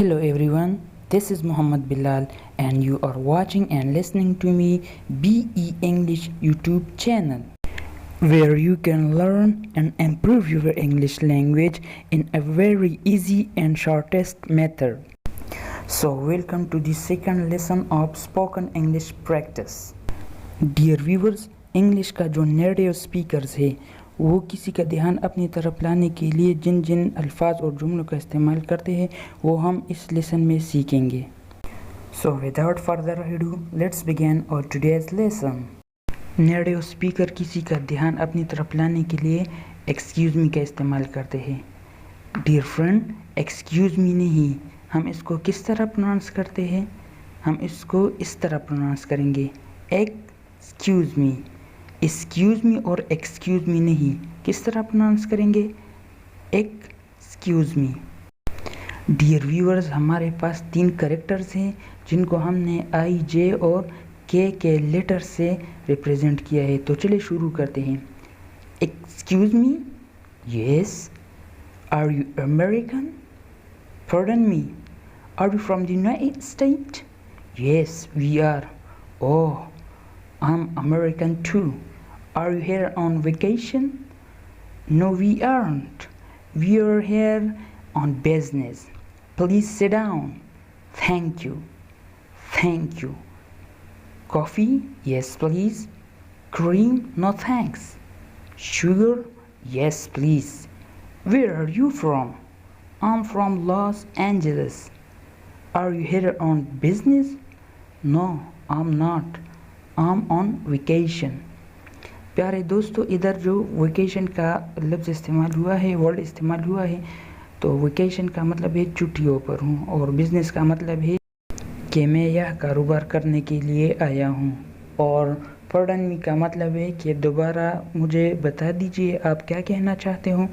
Hello everyone, this is Muhammad Bilal and you are watching and listening to me BE English YouTube channel where you can learn and improve your English language in a very easy and shortest method. So welcome to the second lesson of spoken English practice. Dear viewers, English का जो native speakers है वो किसी का ध्यान अपनी तरफ लाने के लिए जिन जिन अल्फाज और जुमलों का इस्तेमाल करते हैं वो हम इस लेसन में सीखेंगे. So without further ado let's begin और टुडेज लेसन. नेटिव स्पीकर किसी का ध्यान अपनी तरफ लाने के लिए एक्सक्यूज़ मी का इस्तेमाल करते हैं. डियर फ्रेंड, एक्सक्यूज़ मी नहीं, हम इसको किस तरह प्रोनाउंस करते हैं? हम इसको इस तरह प्रोनाउंस करेंगे, एक्सक्यूज़ मी. एक्सक्यूज़ मी और एक्सक्यूज़ मी नहीं, किस तरह प्रोनाउंस करेंगे? Excuse me. डियर व्यूअर्स, हमारे पास 3 कैरेक्टर्स हैं जिनको हमने आई, जे और के लेटर से रिप्रेजेंट किया है. तो चलिए शुरू करते हैं. Excuse me, yes. Are you American? Pardon me, are you from the United States? Yes, we are. Oh, I'm American too. Are you here on vacation? No, we aren't. We are here on business. Please sit down. Thank you. Thank you. Coffee? Yes, please. Cream? No, thanks. Sugar? Yes, please. Where are you from? I'm from Los Angeles. Are you here on business? No, I'm not. I'm on vacation. प्यारे दोस्तों, इधर जो vacation का लफ्ज़ इस्तेमाल हुआ है, word इस्तेमाल हुआ है, तो वेकेशन का मतलब है छुट्टियों पर हूँ और बिज़नेस का मतलब है कि मैं यह कारोबार करने के लिए आया हूँ. और पार्डन मी का मतलब है कि दोबारा मुझे बता दीजिए आप क्या कहना चाहते हो.